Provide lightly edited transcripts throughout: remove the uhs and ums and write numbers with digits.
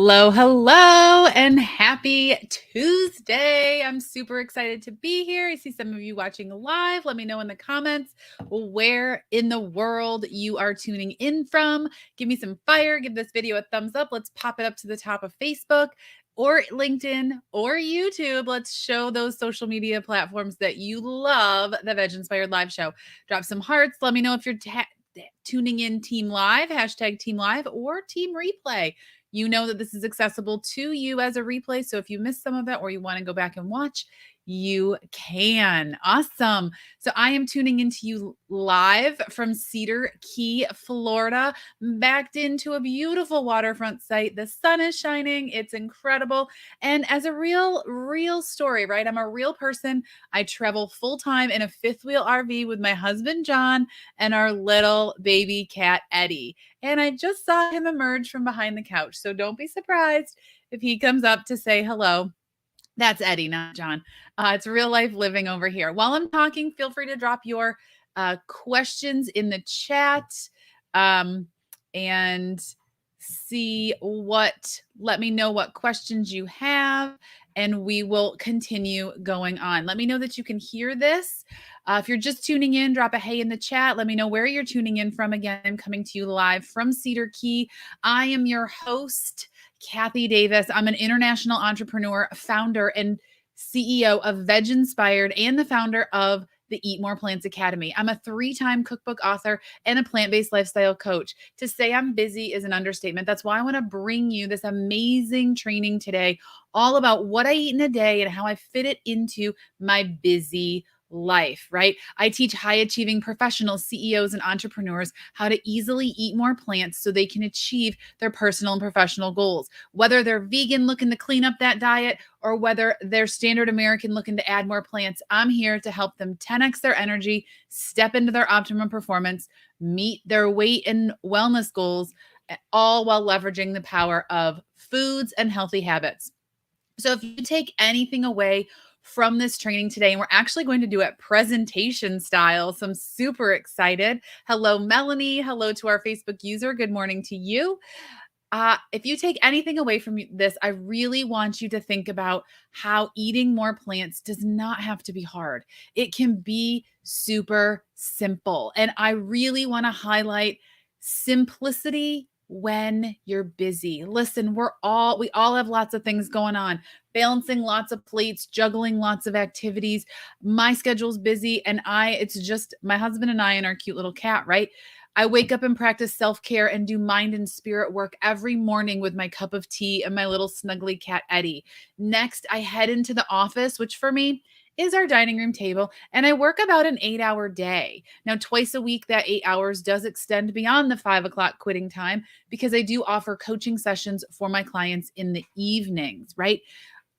Hello, hello, and happy Tuesday. I'm super excited to be here. I see some of you watching live. Let me know in the comments where in the world you are tuning in from. Give me some fire. Give this video a thumbs up. Let's pop it up to the top of Facebook or LinkedIn or YouTube. Let's show those social media platforms that you love the VegInspired live show. Drop some hearts. Let me know if you're tuning in Team Live, hashtag Team Live, or Team Replay. You know that this is accessible to you as a replay. So if you missed some of it or you want to go back and watch, you can. Awesome. So I am tuning into you live from Cedar Key, Florida, backed into a beautiful waterfront site. The sun is shining. It's incredible. And as a real story, right? I'm a real person. I travel full time in a fifth wheel RV with my husband, John, and our little baby cat, Eddie. And I just saw him emerge from behind the couch. So don't be surprised if he comes up to say hello. That's Eddie, not John. It's real life living over here. While I'm talking, feel free to drop your questions in the chat and let me know what questions you have, and we will continue going on. Let me know that you can hear this. If you're just tuning in, drop a hey in the chat. Let me know where you're tuning in from. Again, I'm coming to you live from Cedar Key. I am your host, Kathy Davis. I'm an international entrepreneur, founder, and CEO of VegInspired, and the founder of the Eat More Plants Academy. I'm a 3-time cookbook author and a plant-based lifestyle coach. To say I'm busy is an understatement. That's why I want to bring you this amazing training today, all about what I eat in a day and how I fit it into my busy life, right? I teach high achieving professionals, CEOs, and entrepreneurs how to easily eat more plants so they can achieve their personal and professional goals. Whether they're vegan looking to clean up that diet or whether they're standard American looking to add more plants, I'm here to help them 10x their energy, step into their optimum performance, meet their weight and wellness goals, all while leveraging the power of foods and healthy habits. So if you take anything away from this training today, and we're actually going to do it presentation style, so I'm super excited. Hello, Melanie. Hello to our Facebook user. Good morning to you. If you take anything away from this, I really want you to think about how eating more plants does not have to be hard. It can be super simple. And I really want to highlight simplicity when you're busy. Listen, we all have lots of things going on, balancing lots of plates, juggling lots of activities. My schedule's busy, and it's just my husband and I and our cute little cat, right? I wake up and practice self-care and do mind and spirit work every morning with my cup of tea and my little snuggly cat, Eddie. Next, I head into the office, which for me is our dining room table, and I work about an 8-hour day. Now, twice a week, that 8 hours does extend beyond the 5 o'clock quitting time because I do offer coaching sessions for my clients in the evenings, right?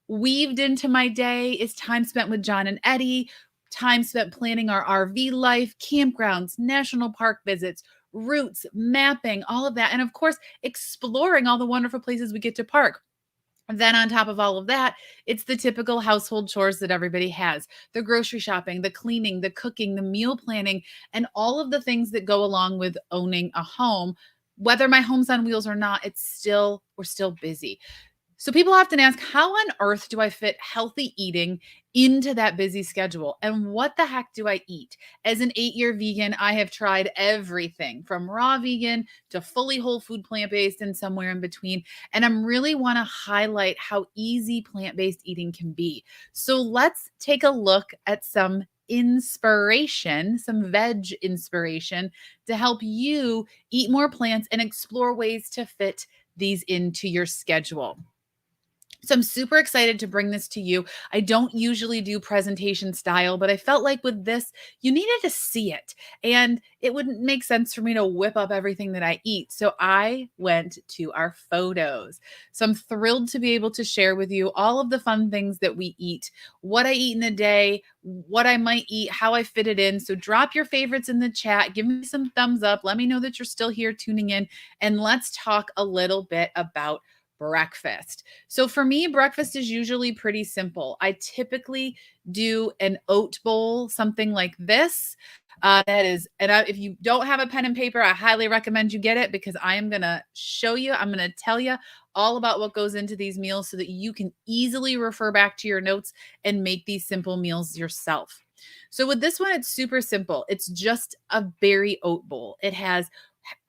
Weaved into my day is time spent with John and Eddie, time spent planning our RV life, campgrounds, national park visits, routes, mapping, all of that. And of course, exploring all the wonderful places we get to park. Then on top of all of that, it's the typical household chores that everybody has: the grocery shopping, the cleaning, the cooking, the meal planning, and all of the things that go along with owning a home. Whether my home's on wheels or not, we're still busy. So people often ask, how on earth do I fit healthy eating into that busy schedule? And what the heck do I eat? As an 8-year vegan, I have tried everything from raw vegan to fully whole food plant-based and somewhere in between. And I'm really want to highlight how easy plant-based eating can be. So let's take a look at some inspiration, some veg inspiration to help you eat more plants and explore ways to fit these into your schedule. So I'm super excited to bring this to you. I don't usually do presentation style, but I felt like with this, you needed to see it. And it wouldn't make sense for me to whip up everything that I eat. So I went to our photos. So I'm thrilled to be able to share with you all of the fun things that we eat, what I eat in a day, what I might eat, how I fit it in. So drop your favorites in the chat. Give me some thumbs up. Let me know that you're still here tuning in. And let's talk a little bit about breakfast. So for me, breakfast is usually pretty simple. I typically do an oat bowl, something like this. That is, and if you don't have a pen and paper, I highly recommend you get it because I am going to show you, I'm going to tell you all about what goes into these meals so that you can easily refer back to your notes and make these simple meals yourself. So with this one, it's super simple. It's just a berry oat bowl. It has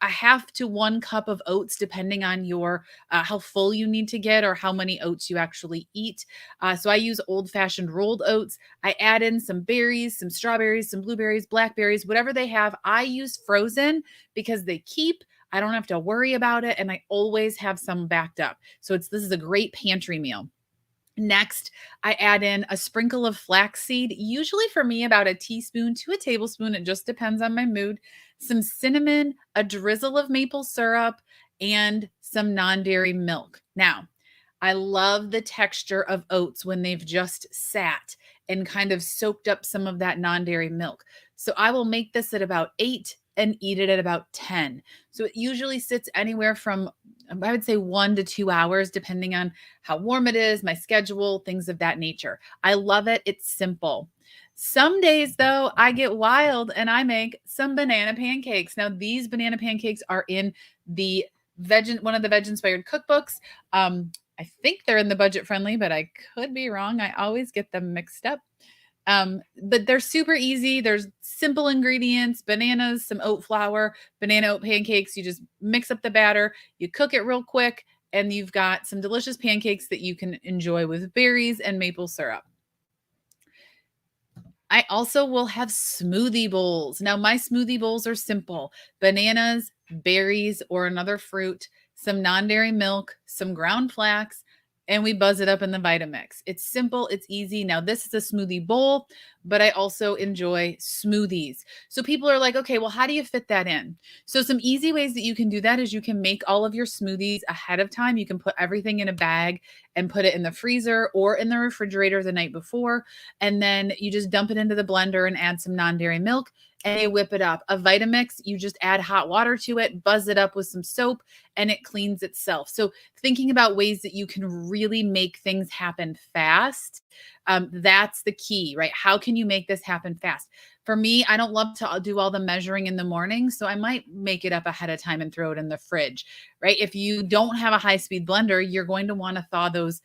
a half to 1 cup of oats, depending on your how full you need to get or how many oats you actually eat. So I use old fashioned rolled oats. I add in some berries, some strawberries, some blueberries, blackberries, whatever they have. I use frozen because they keep. I don't have to worry about it, and I always have some backed up. So this is a great pantry meal. Next, I add in a sprinkle of flaxseed, usually for me about a teaspoon to a tablespoon. It just depends on my mood. Some cinnamon, a drizzle of maple syrup, and some non dairy milk. Now, I love the texture of oats when they've just sat and kind of soaked up some of that non dairy milk. So I will make this at about 8 and eat it at about 10. So it usually sits anywhere from, I would say, 1 to 2 hours, depending on how warm it is, my schedule, things of that nature. I love it. It's simple. Some days, though, I get wild and I make some banana pancakes. Now, these banana pancakes are in the one of the VegInspired cookbooks. I think they're in the budget friendly, but I could be wrong. I always get them mixed up. But they're super easy. There's simple ingredients, bananas, some oat flour, banana oat pancakes. You just mix up the batter, you cook it real quick, and you've got some delicious pancakes that you can enjoy with berries and maple syrup. I also will have smoothie bowls. Now, my smoothie bowls are simple: bananas, berries, or another fruit, some non dairy milk, some ground flax, and we buzz it up in the Vitamix. It's simple, it's easy. Now, this is a smoothie bowl, but I also enjoy smoothies. So people are like, okay, well, how do you fit that in? So, some easy ways that you can do that is you can make all of your smoothies ahead of time. You can put everything in a bag and put it in the freezer or in the refrigerator the night before. And then you just dump it into the blender and add some non dairy milk and you whip it up. A Vitamix, you just add hot water to it, buzz it up with some soap, and it cleans itself. So, thinking about ways that you can really make things happen fast, that's the key, right? How can you make this happen fast? For me, I don't love to do all the measuring in the morning, so I might make it up ahead of time and throw it in the fridge, right? If you don't have a high-speed blender, you're going to want to thaw those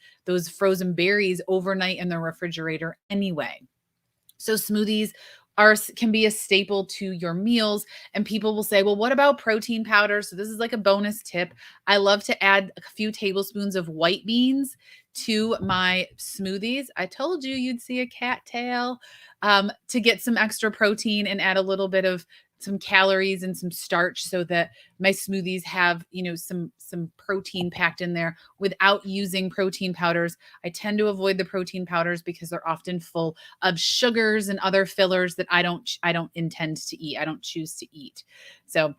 frozen berries overnight in the refrigerator anyway. So smoothies can be a staple to your meals, and people will say, well, what about protein powder? So this is like a bonus tip. I love to add a few tablespoons of white beans to my smoothies. I told you you'd see a cattail, to get some extra protein and add a little bit of some calories and some starch so that my smoothies have, some protein packed in there without using protein powders. I tend to avoid the protein powders because they're often full of sugars and other fillers that I don't intend to eat. I don't choose to eat. So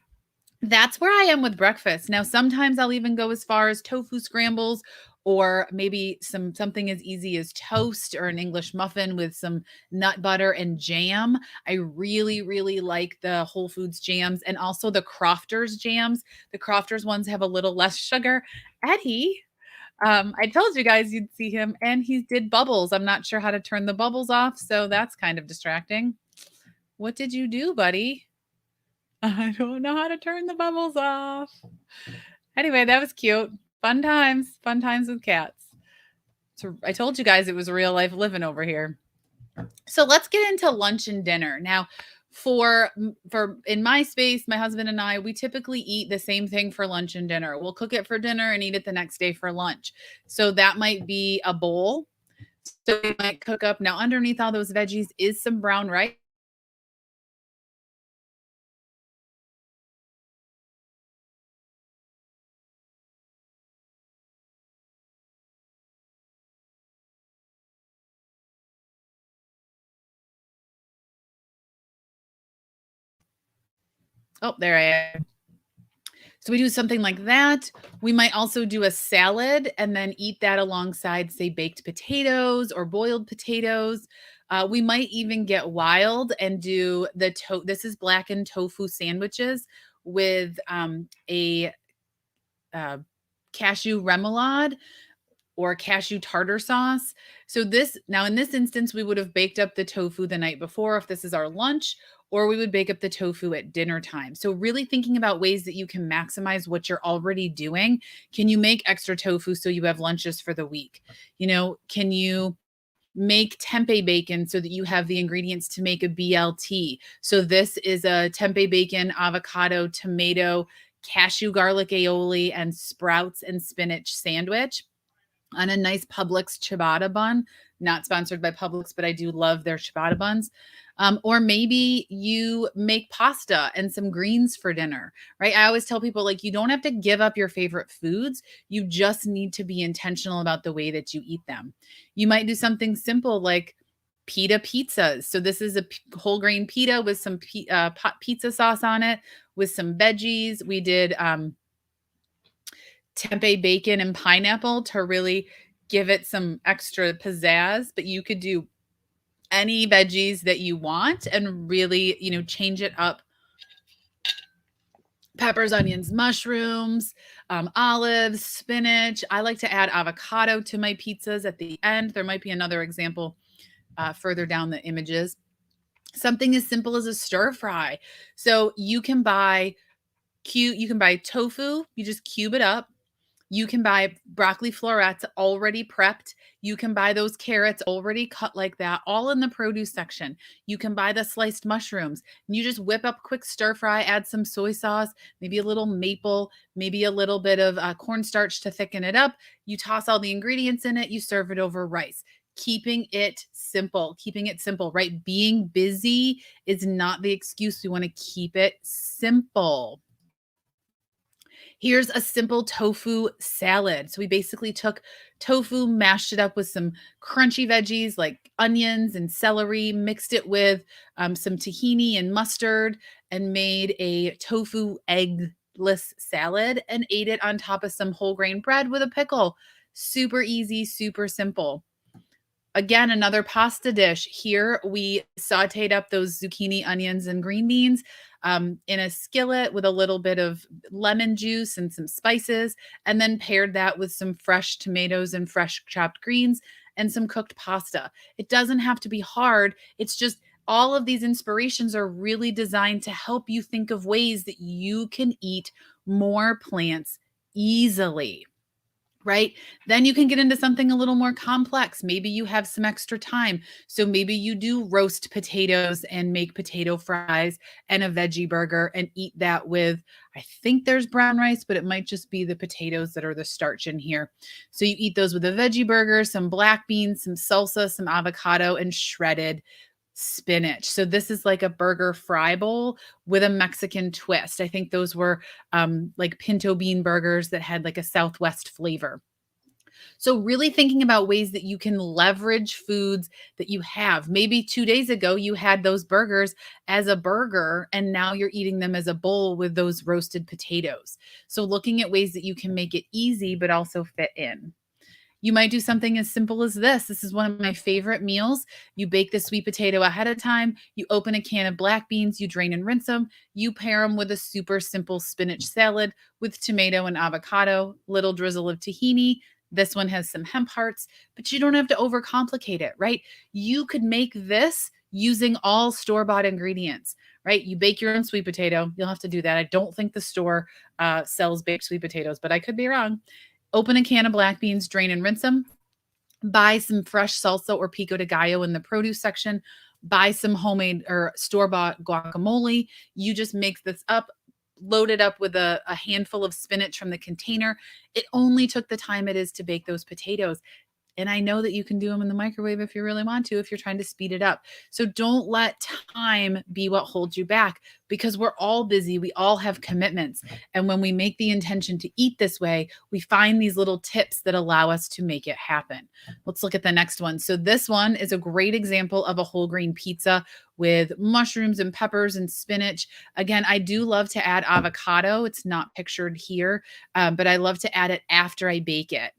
that's where I am with breakfast. Now, sometimes I'll even go as far as tofu scrambles or maybe something as easy as toast or an English muffin with some nut butter and jam. I really, really like the Whole Foods jams and also the Crofters jams. The Crofters ones have a little less sugar. Eddie, I told you guys you'd see him, and he did bubbles. I'm not sure how to turn the bubbles off, so that's kind of distracting. What did you do, buddy? I don't know how to turn the bubbles off. Anyway, that was cute. Fun times with cats. So I told you guys it was real life living over here. So let's get into lunch and dinner. Now, for in my space, my husband and I, we typically eat the same thing for lunch and dinner. We'll cook it for dinner and eat it the next day for lunch. So that might be a bowl. So we might cook up. Now, underneath all those veggies is some brown rice. Oh, there I am. So we do something like that. We might also do a salad and then eat that alongside, say, baked potatoes or boiled potatoes. We might even get wild and do this is blackened tofu sandwiches with a cashew remoulade or cashew tartar sauce. So now in this instance, we would have baked up the tofu the night before if this is our lunch, or we would bake up the tofu at dinner time. So really thinking about ways that you can maximize what you're already doing. Can you make extra tofu so you have lunches for the week? Can you make tempeh bacon so that you have the ingredients to make a BLT? So this is a tempeh bacon, avocado, tomato, cashew garlic aioli, and sprouts and spinach sandwich on a nice Publix ciabatta bun. Not sponsored by Publix, but I do love their ciabatta buns. Or maybe you make pasta and some greens for dinner, right? I always tell people, like, you don't have to give up your favorite foods. You just need to be intentional about the way that you eat them. You might do something simple like pita pizzas. So this is a whole grain pita with some pot pizza sauce on it with some veggies. We did tempeh bacon and pineapple to really give it some extra pizzazz, but you could do any veggies that you want and really, change it up. Peppers, onions, mushrooms, olives, spinach. I like to add avocado to my pizzas at the end. There might be another example further down the images. Something as simple as a stir fry. So you can buy tofu, you just cube it up. You can buy broccoli florets already prepped. You can buy those carrots already cut like that, all in the produce section. You can buy the sliced mushrooms. And you just whip up quick stir fry, add some soy sauce, maybe a little maple, maybe a little bit of cornstarch to thicken it up. You toss all the ingredients in it. You serve it over rice. Keeping it simple, right? Being busy is not the excuse. We want to keep it simple. Here's a simple tofu salad. So we basically took tofu, mashed it up with some crunchy veggies like onions and celery, mixed it with some tahini and mustard, and made a tofu eggless salad and ate it on top of some whole grain bread with a pickle. Super easy, super simple. Again, another pasta dish. Here we sauteed up those zucchini, onions, and green beans in a skillet with a little bit of lemon juice and some spices, and then paired that with some fresh tomatoes and fresh chopped greens and some cooked pasta. It doesn't have to be hard. It's just all of these inspirations are really designed to help you think of ways that you can eat more plants easily. Right? Then you can get into something a little more complex. Maybe you have some extra time. So maybe you do roast potatoes and make potato fries and a veggie burger and eat that with, I think there's brown rice, but it might just be the potatoes that are the starch in here. So you eat those with a veggie burger, some black beans, some salsa, some avocado, and shredded spinach. So this is like a burger fry bowl with a Mexican twist. I think those were like pinto bean burgers that had like a Southwest flavor. So really thinking about ways that you can leverage foods that you have. Maybe 2 days ago you had those burgers as a burger and now you're eating them as a bowl with those roasted potatoes. So looking at ways that you can make it easy but also fit in. You might do something as simple as this. This is one of my favorite meals. You bake the sweet potato ahead of time. You open a can of black beans. You drain and rinse them. You pair them with a super simple spinach salad with tomato and avocado, little drizzle of tahini. This one has some hemp hearts, but you don't have to overcomplicate it, right? You could make this using all store-bought ingredients, right? You bake your own sweet potato. You'll have to do that. I don't think the store sells baked sweet potatoes, but I could be wrong. Open a can of black beans, drain and rinse them. Buy some fresh salsa or pico de gallo in the produce section. Buy some homemade or store-bought guacamole. You just mix this up, load it up with a handful of spinach from the container. It only took the time it is to bake those potatoes. And I know that you can do them in the microwave if you really want to, if you're trying to speed it up. So don't let time be what holds you back, because we're all busy. We all have commitments. And when we make the intention to eat this way, we find these little tips that allow us to make it happen. Let's look at the next one. So this one is a great example of a whole grain pizza with mushrooms and peppers and spinach. Again, I do love to add avocado. It's not pictured here, but I love to add it after I bake it.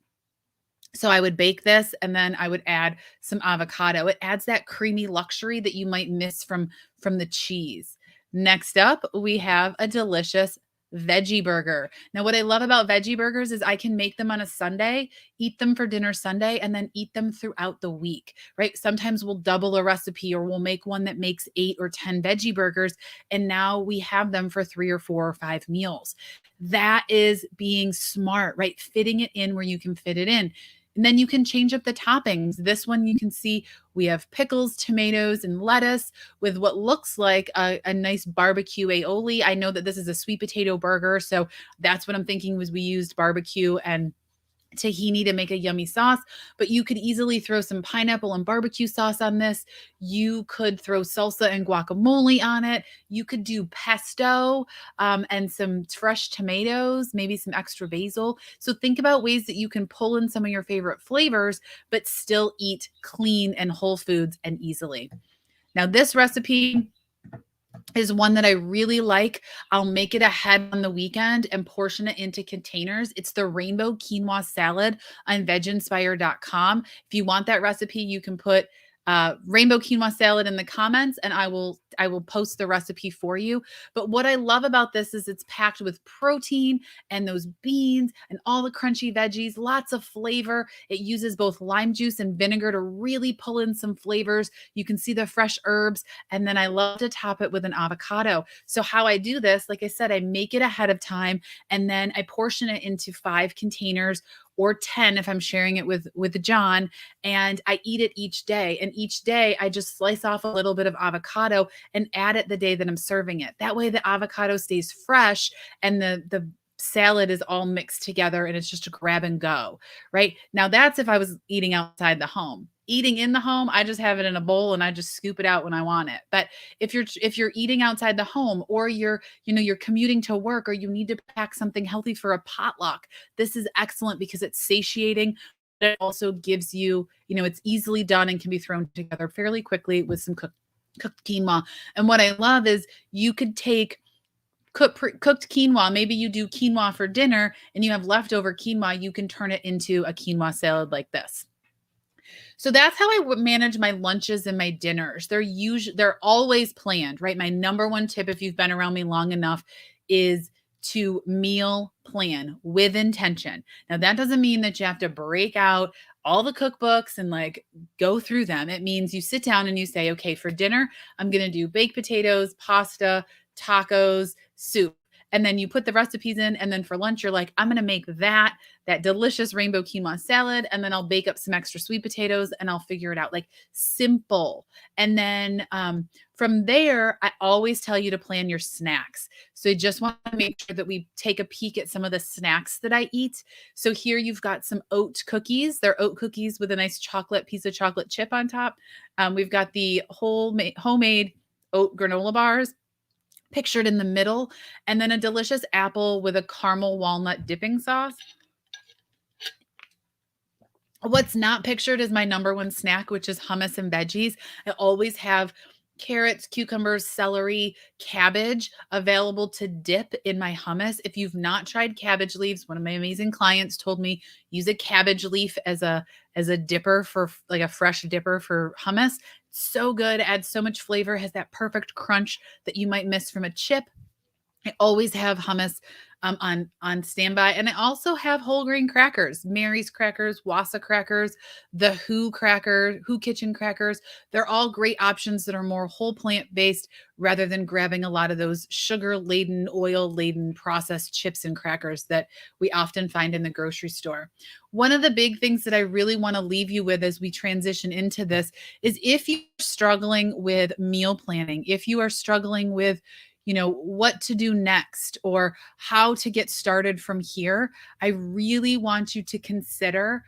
So I would bake this and then I would add some avocado. It adds that creamy luxury that you might miss from the cheese. Next up, we have a delicious Veggie Burger. Now, what I love about veggie burgers is I can make them on a Sunday, eat them for dinner Sunday, and then eat them throughout the week, right? Sometimes we'll double a recipe or we'll make one that makes 8 or 10 veggie burgers. And now we have them for 3 or 4 or 5 meals. That is being smart, right? Fitting it in where you can fit it in. And then you can change up the toppings. This one you can see we have pickles, tomatoes, and lettuce with what looks like a nice barbecue aioli. I know that this is a sweet potato burger, so that's what I'm thinking was we used barbecue and tahini to make a yummy sauce, but you could easily throw some pineapple and barbecue sauce on this. You could throw salsa and guacamole on it. You could do pesto and some fresh tomatoes, maybe some extra basil. So think about ways that you can pull in some of your favorite flavors, but still eat clean and whole foods and easily. Now, this recipe is one that I really like. I'll make it ahead on the weekend and portion it into containers. It's the rainbow quinoa salad on VegInspired.com. If you want that recipe, you can put rainbow quinoa salad in the comments and I will post the recipe for you. But what I love about this is it's packed with protein and those beans and all the crunchy veggies, lots of flavor. It uses both lime juice and vinegar to really pull in some flavors. You can see the fresh herbs. And then I love to top it with an avocado. So how I do this, like I said, I make it ahead of time and then I portion it into 5 containers or 10 if I'm sharing it with John, and I eat it each day. And each day I just slice off a little bit of avocado and add it the day that I'm serving it. That way the avocado stays fresh and the salad is all mixed together and it's just a grab and go, right? Now that's if I was eating outside the home. Eating in the home, I just have it in a bowl and I just scoop it out when I want it. But if you're eating outside the home or you're commuting to work or you need to pack something healthy for a potluck, this is excellent because it's satiating. But it also gives you, it's easily done and can be thrown together fairly quickly with some cooked quinoa. And what I love is you could take cooked quinoa. Maybe you do quinoa for dinner and you have leftover quinoa. You can turn it into a quinoa salad like this. So that's how I manage my lunches and my dinners. They're always planned, right? My number one tip, if you've been around me long enough, is to meal plan with intention. Now, that doesn't mean that you have to break out all the cookbooks and like go through them. It means you sit down and you say, okay, for dinner, I'm going to do baked potatoes, pasta, tacos, soup. And then you put the recipes in. And then for lunch, you're like, I'm going to make that delicious rainbow quinoa salad. And then I'll bake up some extra sweet potatoes and I'll figure it out. Like simple. And then from there, I always tell you to plan your snacks. So I just want to make sure that we take a peek at some of the snacks that I eat. So here you've got some oat cookies. They're oat cookies with a nice piece of chocolate chip on top. We've got the homemade oat granola bars pictured in the middle, and then a delicious apple with a caramel walnut dipping sauce. What's not pictured is my number one snack, which is hummus and veggies. I always have carrots, cucumbers, celery, cabbage available to dip in my hummus. If you've not tried cabbage leaves, one of my amazing clients told me use a cabbage leaf as a dipper for like a fresh dipper for hummus. So good, adds so much flavor, has that perfect crunch that you might miss from a chip. I always have hummus on standby. And I also have whole grain crackers, Mary's crackers, Wassa crackers, the Who Kitchen crackers. They're all great options that are more whole plant based rather than grabbing a lot of those sugar laden, oil laden processed chips and crackers that we often find in the grocery store. One of the big things that I really want to leave you with as we transition into this is if you're struggling with meal planning, if you are struggling with what to do next or how to get started from here, I really want you to consider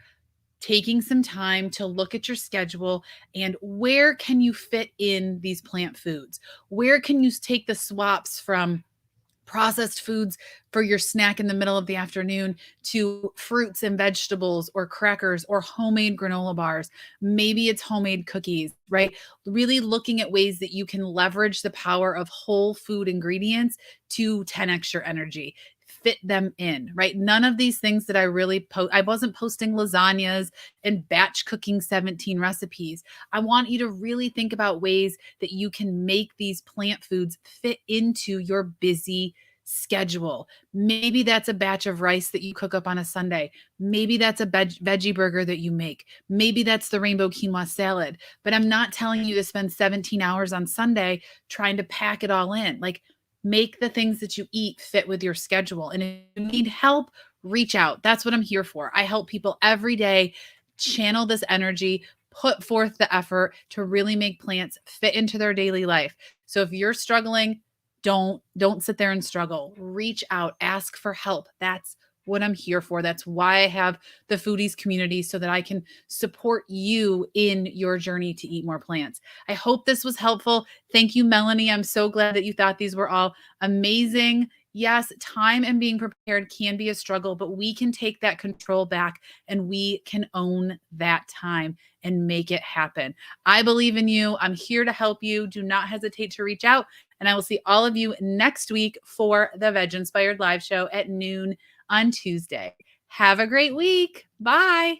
taking some time to look at your schedule and where can you fit in these plant foods? Where can you take the swaps from processed foods for your snack in the middle of the afternoon to fruits and vegetables or crackers or homemade granola bars. Maybe it's homemade cookies, right? Really looking at ways that you can leverage the power of whole food ingredients to 10x your energy. Fit them in, right? None of these things that I wasn't posting lasagnas and batch cooking 17 recipes. I want you to really think about ways that you can make these plant foods fit into your busy schedule. Maybe that's a batch of rice that you cook up on a Sunday. Maybe that's a veggie burger that you make. Maybe that's the rainbow quinoa salad. But I'm not telling you to spend 17 hours on Sunday trying to pack it all in. Like, make the things that you eat fit with your schedule. And if you need help, reach out. That's what I'm here for. I help people every day channel this energy, put forth the effort to really make plants fit into their daily life. So if you're struggling, don't sit there and struggle. Reach out, ask for help. That's what I'm here for. That's why I have the foodies community, so that I can support you in your journey to eat more plants. I hope this was helpful. Thank you, Melanie. I'm so glad that you thought these were all amazing. Yes, time and being prepared can be a struggle, but we can take that control back and we can own that time and make it happen. I believe in you. I'm here to help you. Do not hesitate to reach out. And I will see all of you next week for the VegInspired live show at noon on Tuesday. Have a great week. Bye.